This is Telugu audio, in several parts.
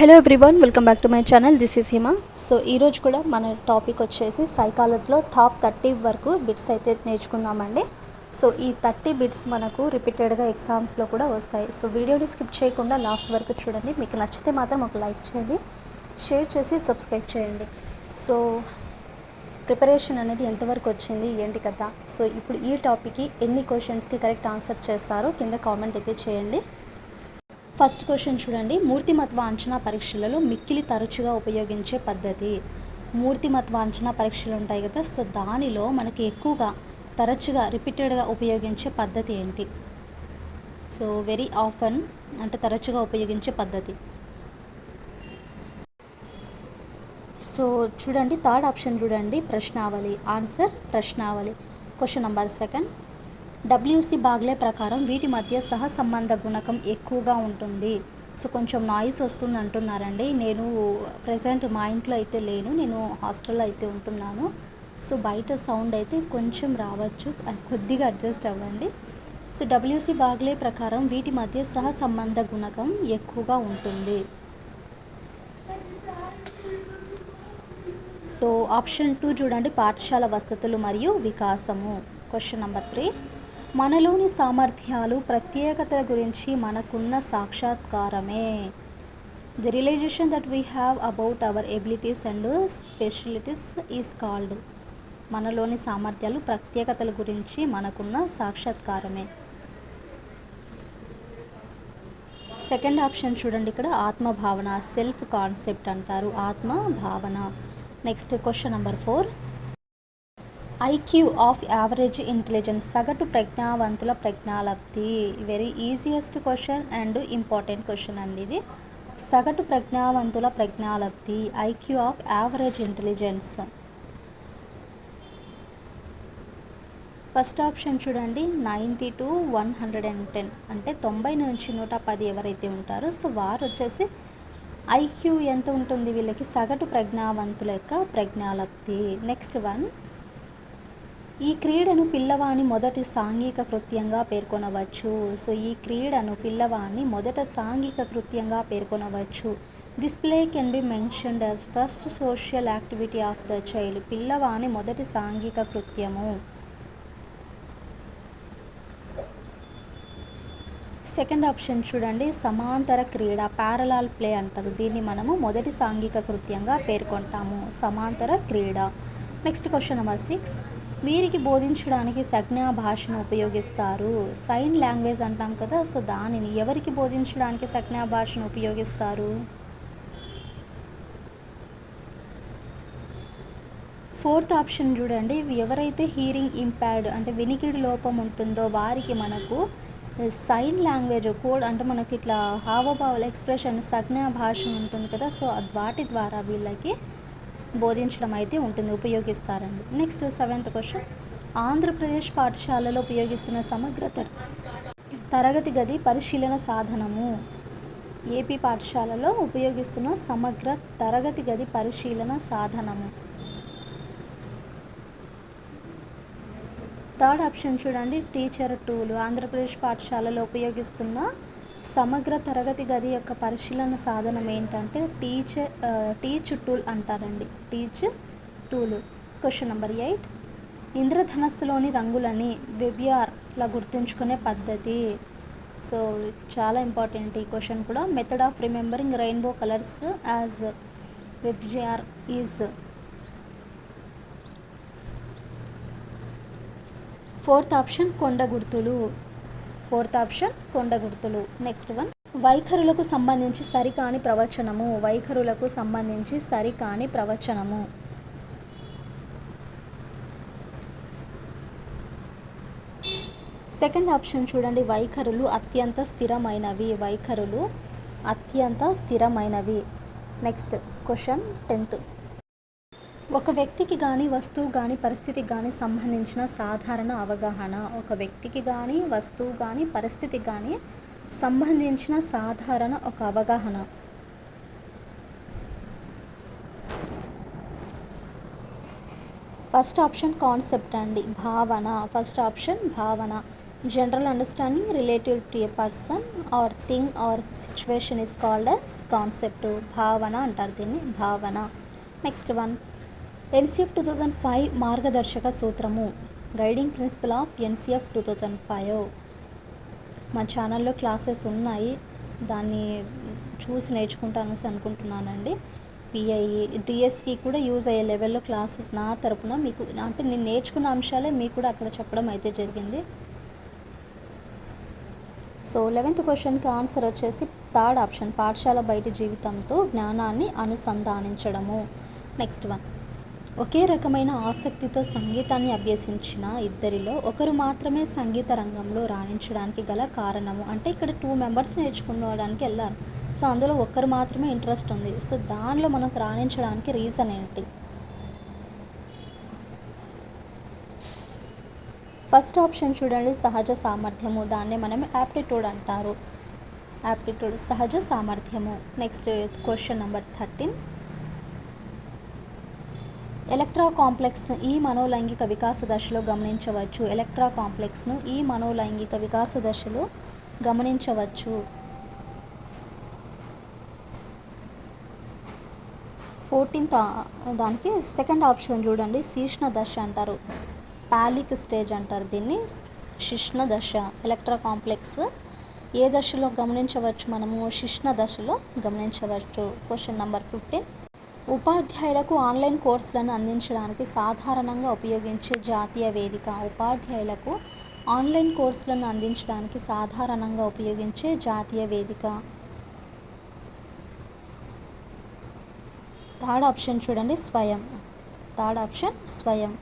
Hello everyone, welcome back to my channel. This is Hima. So ఈరోజు కూడా మన టాపిక్ వచ్చేసి సైకాలజీలో టాప్ 30 వరకు బిట్స్ అయితే నేర్చుకున్నామండి. సో ఈ 30 బిట్స్ మనకు రిపీటెడ్గా ఎగ్జామ్స్లో కూడా వస్తాయి. సో వీడియోని స్కిప్ చేయకుండా లాస్ట్ వరకు చూడండి. మీకు నచ్చితే మాత్రం ఒక లైక్ చేయండి, షేర్ చేసి సబ్స్క్రైబ్ చేయండి. సో ప్రిపరేషన్ అనేది ఎంతవరకు వచ్చింది ఏంటి కదా. సో ఇప్పుడు ఈ టాపిక్కి ఎన్ని క్వశ్చన్స్కి కరెక్ట్ ఆన్సర్ చేస్తారో కింద కామెంట్ అయితే చేయండి. ఫస్ట్ క్వశ్చన్ చూడండి. మూర్తిమత్వ అంచనా పరీక్షలలో మిక్కిలి తరచుగా ఉపయోగించే పద్ధతి. మూర్తిమత్వ అంచనా పరీక్షలు ఉంటాయి కదా, సో దానిలో మనకి ఎక్కువగా తరచుగా రిపీటెడ్గా ఉపయోగించే పద్ధతి ఏంటి? సో వెరీ ఆఫన్ అంటే తరచుగా ఉపయోగించే పద్ధతి. సో చూడండి, థర్డ్ ఆప్షన్ చూడండి, ప్రశ్నావళి. ఆన్సర్ ప్రశ్నావళి. Question number 2. WC బాగ్లే ప్రకారం వీటి మధ్య సహసంబంధ గుణకం ఎక్కువగా ఉంటుంది. సో కొంచెం నాయిస్ వస్తుంది అంటున్నారండి. నేను ప్రజెంట్ మా ఇంట్లో అయితే లేను, నేను హాస్టల్లో అయితే ఉంటున్నాను. సో బయట సౌండ్ అయితే కొంచెం రావచ్చు, కొద్దిగా అడ్జస్ట్ అవ్వండి. సో WC బాగ్లే ప్రకారం వీటి మధ్య సహసంబంధ గుణకం ఎక్కువగా ఉంటుంది. సో ఆప్షన్ 2 చూడండి, పాఠశాల వసతులు మరియు వికాసము. Question number 3. మనలోని సామర్థ్యాలు ప్రత్యేకతల గురించి మనకున్న సాక్షాత్కారమే. The realization that we have about our abilities and specialities is called. మనలోని సామర్థ్యాలు ప్రత్యేకతల గురించి మనకున్న సాక్షాత్కారమే. సెకండ్ ఆప్షన్ చూడండి, ఇక్కడ ఆత్మభావన, సెల్ఫ్ కాన్సెప్ట్ అంటారు, ఆత్మభావన. Next question number 4. IQ of average intelligence, సగటు ప్రజ్ఞావంతుల ప్రజ్ఞాలబ్ధి. Very easiest question and important question అండి ఇది. సగటు ప్రజ్ఞావంతుల ప్రజ్ఞాలబ్ధి, IQ of average intelligence. First option చూడండి, 90 to 110 అంటే 90 నుంచి 110 ఎవరైతే ఉంటారో సో వారు వచ్చేసి IQ ఎంత ఉంటుంది వీళ్ళకి, సగటు ప్రజ్ఞావంతుల యొక్క ప్రజ్ఞాలబ్ధి. Next one. ఈ క్రీడను పిల్లవాని మొదటి సాంఘిక కృత్యంగా పేర్కొనవచ్చు. సో ఈ క్రీడను పిల్లవాని మొదట సాంఘిక కృత్యంగా పేర్కొనవచ్చు. This play can be mentioned as first social activity of the child. పిల్లవాని మొదటి సాంఘిక కృత్యము. సెకండ్ ఆప్షన్ చూడండి, సమాంతర క్రీడ, ప్యారలాల్ ప్లే అంటారు. దీన్ని మనము మొదటి సాంఘిక కృత్యంగా పేర్కొంటాము, సమాంతర క్రీడ. Next question number 6. వీరికి బోధించడానికి సంజ్ఞా భాషను ఉపయోగిస్తారు. సైన్ లాంగ్వేజ్ అంటాం కదా, సో దానిని ఎవరికి బోధించడానికి సంజ్ఞా భాషను ఉపయోగిస్తారు? ఫోర్త్ ఆప్షన్ చూడండి, ఎవరైతే హీరింగ్ ఇంపైర్డ్ అంటే వినికిడి లోపం ఉంటుందో వారికి మనకు సైన్ లాంగ్వేజ్ కోడ్ అంటే మనకి ఇట్లా హావభావాల ఎక్స్ప్రెషన్ సంజ్ఞా భాష ఉంటుంది కదా, సో వాటి ద్వారా వీళ్ళకి బోధించడం అయితే ఉంటుంది, ఉపయోగిస్తారండి. Next 7th question. ఆంధ్రప్రదేశ్ పాఠశాలలో ఉపయోగిస్తున్న సమగ్ర తరగతి గది పరిశీలన సాధనము. ఏపీ పాఠశాలలో ఉపయోగిస్తున్న సమగ్ర తరగతి గది పరిశీలన సాధనము. థర్డ్ ఆప్షన్ చూడండి, టీచర్ టూల్. ఆంధ్రప్రదేశ్ పాఠశాలలో ఉపయోగిస్తున్న సమగ్ర తరగతి గది యొక్క పరిశీలన సాధనం ఏంటంటే టీచ్ టూల్ అంటారండి, టీచ్ టూల్. Question number 8. ఇంద్రధనస్సులోని రంగులని వెబ్యార్లా గుర్తుంచుకునే పద్ధతి. సో చాలా ఇంపార్టెంట్ ఈ క్వశ్చన్ కూడా. Method of remembering rainbow colours as VIBGYOR is. Fourth option కొండ గుర్తులు. ఫోర్త్ ఆప్షన్ కొండ గుర్తులు. Next one. వైఖరులకు సంబంధించి సరికాని ప్రవచనము. వైఖరులకు సంబంధించి సరికాని ప్రవచనము. సెకండ్ ఆప్షన్ చూడండి, వైఖరులు అత్యంత స్థిరమైనవి. వైఖరులు అత్యంత స్థిరమైనవి. Next question 10th. ఒక వ్యక్తికి కానీ వస్తువు కానీ పరిస్థితికి కానీ సంబంధించిన సాధారణ అవగాహన. ఒక వ్యక్తికి కానీ వస్తువు కానీ పరిస్థితికి కానీ సంబంధించిన సాధారణ ఒక అవగాహన. ఫస్ట్ ఆప్షన్ కాన్సెప్ట్ అండి, భావన. ఫస్ట్ ఆప్షన్ భావన. General understanding relative to a person or thing or situation is called as concept. భావన అంటారు దీన్ని, భావన. నెక్స్ట్ వన్, ఎన్సిఎఫ్ 2005 మార్గదర్శక సూత్రము. Guiding principal of NCF 2005. మా ఛానల్లో క్లాసెస్ ఉన్నాయి, దాన్ని చూసి నేర్చుకుంటానని అనుకుంటున్నానండి. పిఐఈ డిఎస్కి కూడా యూజ్ అయ్యే లెవెల్లో క్లాసెస్ నా తరపున మీకు, అంటే నేను నేర్చుకున్న అంశాలే మీకు కూడా అక్కడ చెప్పడం అయితే జరిగింది. సో 11th క్వశ్చన్కి ఆన్సర్ వచ్చేసి థర్డ్ ఆప్షన్, పాఠశాల బయటి జీవితంతో జ్ఞానాన్ని అనుసంధానించడము. నెక్స్ట్ వన్, ఒకే రకమైన ఆసక్తితో సంగీతాన్ని అభ్యసించిన ఇద్దరిలో ఒకరు మాత్రమే సంగీత రంగంలో రాణించడానికి గల కారణము. అంటే ఇక్కడ 2 మెంబర్స్ నేర్చుకోవడానికి వెళ్ళారు, సో అందులో ఒక్కరు మాత్రమే ఇంట్రెస్ట్ ఉంది, సో దానిలో మనకు రాణించడానికి రీజన్ ఏంటి? ఫస్ట్ ఆప్షన్ చూడండి, సహజ సామర్థ్యము. దాన్నే మనం యాప్టిట్యూడ్ అంటారు. యాప్టిట్యూడ్, సహజ సామర్థ్యము. నెక్స్ట్ క్వశ్చన్ నెంబర్ 13, ఎలక్ట్రా కాంప్లెక్స్ను ఈ మనోలైంగిక వికాస దశలో గమనించవచ్చు. ఎలక్ట్రా కాంప్లెక్స్ను ఈ మనోలైంగిక వికాస దశలో గమనించవచ్చు. 14th దానికి సెకండ్ ఆప్షన్ చూడండి, శీష్ణ దశ అంటారు, పాలిక్ స్టేజ్ అంటారు దీన్ని, శిష్ణ దశ. ఎలక్ట్రా కాంప్లెక్స్ ఏ దశలో గమనించవచ్చు? మనము శిష్ణ దశలో గమనించవచ్చు. క్వశ్చన్ నెంబర్ 15, ఉపాధ్యాయులకు ఆన్లైన్ కోర్సులను అందించడానికి సాధారణంగా ఉపయోగించే జాతీయ వేదిక. ఉపాధ్యాయులకు ఆన్లైన్ కోర్సులను అందించడానికి సాధారణంగా ఉపయోగించే జాతీయ వేదిక. థర్డ్ ఆప్షన్ చూడండి, స్వయం. థర్డ్ ఆప్షన్ స్వయం.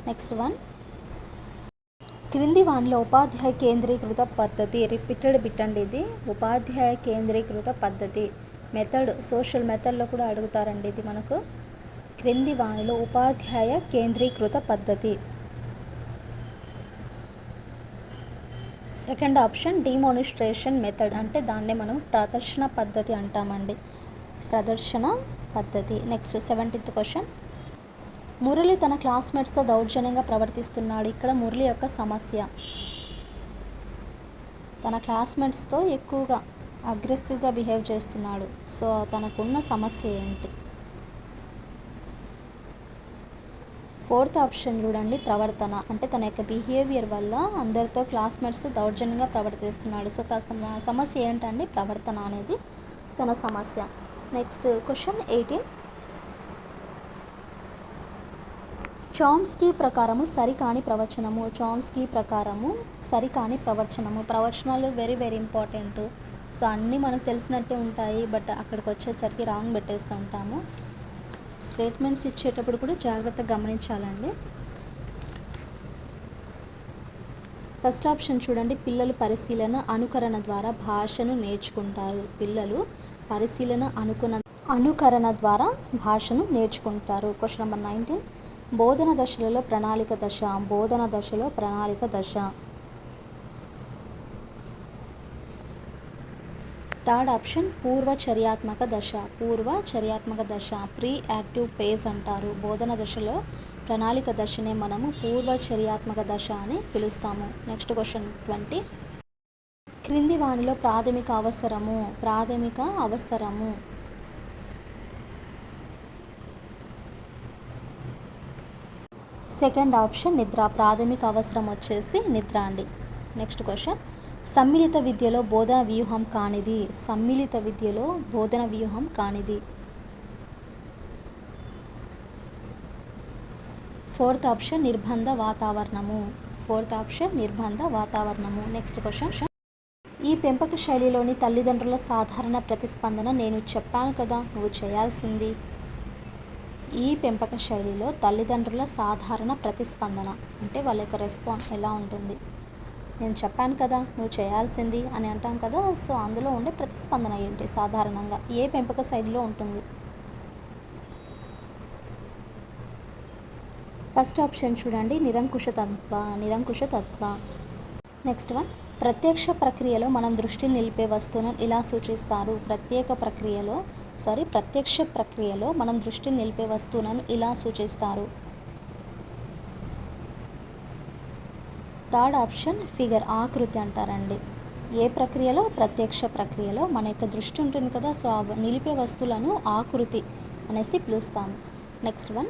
నెక్స్ట్ వన్, క్రింది వానిలో ఉపాధ్యాయ కేంద్రీకృత పద్ధతి, రిపీటెడ్ బిట్ అండి ఇది, ఉపాధ్యాయ కేంద్రీకృత పద్ధతి. మెథడ్, సోషల్ మెథడ్లో కూడా అడుగుతారండి ఇది మనకు. క్రింది వానిలో ఉపాధ్యాయ కేంద్రీకృత పద్ధతి. సెకండ్ ఆప్షన్ డిమోనిస్ట్రేషన్ మెథడ్, అంటే దాన్నే మనం ప్రదర్శన పద్ధతి అంటామండి, ప్రదర్శన పద్ధతి. నెక్స్ట్ 17th క్వశ్చన్, మురళి తన క్లాస్మేట్స్తో దౌర్జన్యంగా ప్రవర్తిస్తున్నాడు. ఇక్కడ మురళి యొక్క సమస్య, తన క్లాస్మేట్స్తో ఎక్కువగా అగ్రెసివ్గా బిహేవ్ చేస్తున్నాడు, సో తనకున్న సమస్య ఏంటి? ఫోర్త్ ఆప్షన్ చూడండి, ప్రవర్తన, అంటే తన యొక్క బిహేవియర్ వల్ల అందరితో క్లాస్మేట్స్ దౌర్జన్యంగా ప్రవర్తిస్తున్నాడు, సో తన సమస్య ఏంటండి? ప్రవర్తన అనేది తన సమస్య. నెక్స్ట్ క్వశ్చన్ 18, చామ్స్కీ ప్రకారము సరికాని ప్రవచనము. చామ్స్కీ ప్రకారము సరికాని ప్రవచనము. ప్రవచనాలు వెరీ వెరీ ఇంపార్టెంట్, సో అన్నీ మనకు తెలిసినట్టే ఉంటాయి, బట్ అక్కడికి వచ్చేసరికి రాంగ్ పెట్టేస్తూ ఉంటాము. స్టేట్మెంట్స్ ఇచ్చేటప్పుడు కూడా జాగ్రత్తగా గమనించాలండి. ఫస్ట్ ఆప్షన్ చూడండి, పిల్లలు పరిశీలన అనుకరణ ద్వారా భాషను నేర్చుకుంటారు. పిల్లలు పరిశీలన అనుకరణ ద్వారా భాషను నేర్చుకుంటారు. క్వశ్చన్ నెంబర్ 19, బోధన దశలలో ప్రణాళిక దశ. బోధన దశలో ప్రణాళిక దశ. థర్డ్ ఆప్షన్ పూర్వచర్యాత్మక దశ. పూర్వచర్యాత్మక దశ, ప్రీ యాక్టివ్ పేజ్ అంటారు. బోధన దశలో ప్రణాళిక దశనే మనము పూర్వచర్యాత్మక దశ అని పిలుస్తాము. నెక్స్ట్ క్వశ్చన్ 20, క్రింది వానిలో ప్రాథమిక అవసరము. ప్రాథమిక అవసరము. సెకండ్ ఆప్షన్ నిద్ర. ప్రాథమిక అవసరం వచ్చేసి నిద్ర అండి. నెక్స్ట్ క్వశ్చన్, సమ్మిళిత విద్యలో బోధన వ్యూహం కానిది. సమ్మిళిత విద్యలో బోధన వ్యూహం కానిది. ఫోర్త్ ఆప్షన్ నిర్బంధ వాతావరణము. ఫోర్త్ ఆప్షన్ నిర్బంధ వాతావరణము. నెక్స్ట్ క్వశ్చన్, ఈ పెంపక శైలిలోని తల్లిదండ్రుల సాధారణ ప్రతిస్పందన. నేను చెప్పాను కదా నువ్వు చేయాల్సింది. ఈ పెంపక శైలిలో తల్లిదండ్రుల సాధారణ ప్రతిస్పందన అంటే వాళ్ళ యొక్క రెస్పాన్స్ ఎలా ఉంటుంది? నేను చెప్పాను కదా నువ్వు చేయాల్సింది అని అంటాం కదా, సో అందులో ఉండే ప్రతిస్పందన ఏంటి సాధారణంగా ఏ పెంపక శైలిలో ఉంటుంది? ఫస్ట్ ఆప్షన్ చూడండి, నిరంకుశతత్వ. నెక్స్ట్ వన్, ప్రత్యక్ష ప్రక్రియలో మనం దృష్టిని నిలిపే వస్తువును ఇలా సూచిస్తారు. ప్రత్యక్ష ప్రక్రియలో మనం దృష్టిని నిలిపే వస్తువులను ఇలా సూచిస్తారు. థర్డ్ ఆప్షన్ ఫిగర్, ఆకృతి అంటారండి. ఏ ప్రక్రియలో? ప్రత్యక్ష ప్రక్రియలో మన యొక్క దృష్టి ఉంటుంది కదా, సో ఆ నిలిపే వస్తువులను ఆకృతి అనేసి పిలుస్తాము. నెక్స్ట్ వన్,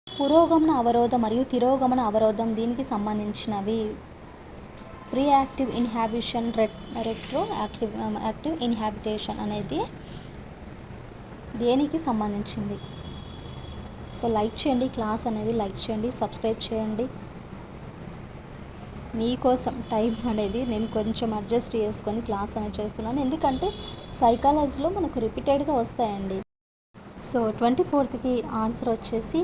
పురోగమన అవరోధం మరియు తిరోగమన అవరోధం దీనికి సంబంధించినవి. Proactive inhibition, retroactive inhibition అనేది దేనికి సంబంధించింది? సో లైక్ చేయండి, క్లాస్ అనేది లైక్ చేయండి, సబ్స్క్రైబ్ చేయండి. మీకోసం టైం అనేది నేను కొంచెం అడ్జస్ట్ చేసుకొని క్లాస్ అనేది చేస్తున్నాను, ఎందుకంటే సైకాలజీలో మనకు రిపీటెడ్గా వస్తాయండి. సో 24th ఆన్సర్ వచ్చేసి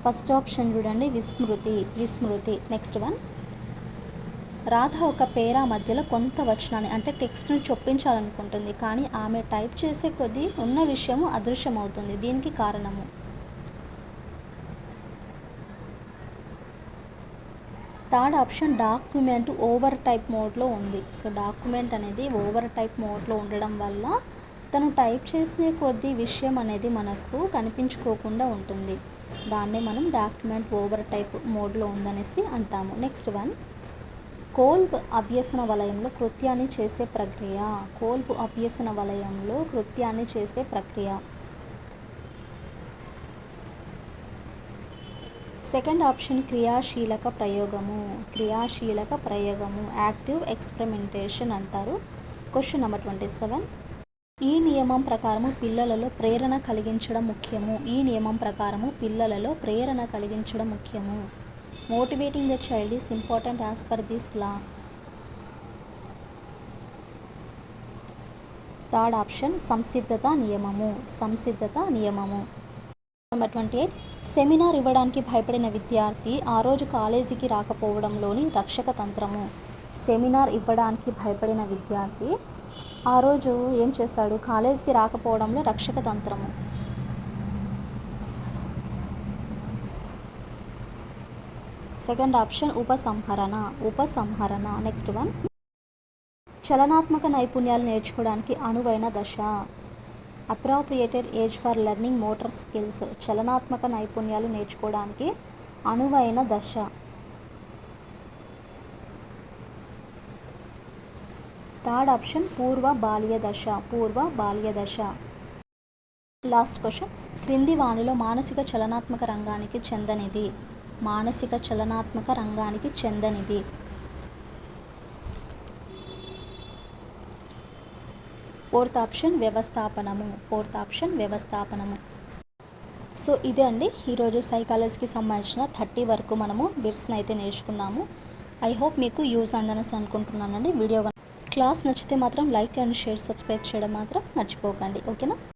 ఫస్ట్ ఆప్షన్ చూడండి, విస్మృతి. నెక్స్ట్ వన్, రాధ ఒక పేరా మధ్యలో కొంత వచనాన్ని అంటే టెక్స్ట్ని చొప్పించాలనుకుంటుంది, కానీ ఆమె టైప్ చేసే కొద్దీ ఉన్న విషయము అదృశ్యమవుతుంది. దీనికి కారణము? Third option, document over type మోడ్లో ఉంది. సో డాక్యుమెంట్ అనేది ఓవర్ టైప్ మోడ్లో ఉండడం వల్ల తను టైప్ చేసే కొద్దీ విషయం అనేది మనకు కనిపించుకోకుండా ఉంటుంది. దాన్నే మనం డాక్యుమెంట్ ఓవర్ టైప్ మోడ్లో ఉందనేసి అంటాము. నెక్స్ట్ వన్, కోల్బ్ అభ్యసన వలయంలో కృత్యాన్ని చేసే ప్రక్రియ. సెకండ్ ఆప్షన్, క్రియాశీలక ప్రయోగము, యాక్టివ్ ఎక్స్పెరిమెంటేషన్ అంటారు. క్వశ్చన్ నెంబర్ 27, ఈ నియమం ప్రకారము పిల్లలలో ప్రేరణ కలిగించడం ముఖ్యము. Motivating the child is important as per this law. Third option, సంసిద్ధత నియమము. నెంబర్ 28, సెమినార్ ఇవ్వడానికి భయపడిన విద్యార్థి ఆ రోజు కాలేజీకి రాకపోవడంలోని రక్షక తంత్రము. సెమినార్ ఇవ్వడానికి భయపడిన విద్యార్థి ఆ రోజు ఏం చేశాడు? కాలేజీకి రాకపోవడంలో రక్షక తంత్రము. సెకండ్ ఆప్షన్, ఉపసంహరణ. నెక్స్ట్ వన్, చలనాత్మక నైపుణ్యాలు నేర్చుకోవడానికి అనువైన దశ. Appropriated age for learning motor skills. చలనాత్మక నైపుణ్యాలు నేర్చుకోవడానికి అనువైన దశ. థర్డ్ ఆప్షన్, పూర్వ బాల్య దశ. లాస్ట్ క్వశ్చన్, క్రింది వానిలో మానసిక చలనాత్మక రంగానికి చెందనిది. ఫోర్త్ ఆప్షన్ వ్యవస్థాపనము. సో ఇదే అండి ఈరోజు సైకాలజీకి సంబంధించిన 30 వరకు మనము బిట్స్ని అయితే నేర్చుకున్నాము. ఐ హోప్ మీకు యూజ్ అందనేసి అనుకుంటున్నానండి. వీడియో క్లాస్ నచ్చితే మాత్రం లైక్ అండ్ షేర్, సబ్స్క్రైబ్ చేయడం మాత్రం మర్చిపోకండి. ఓకేనా?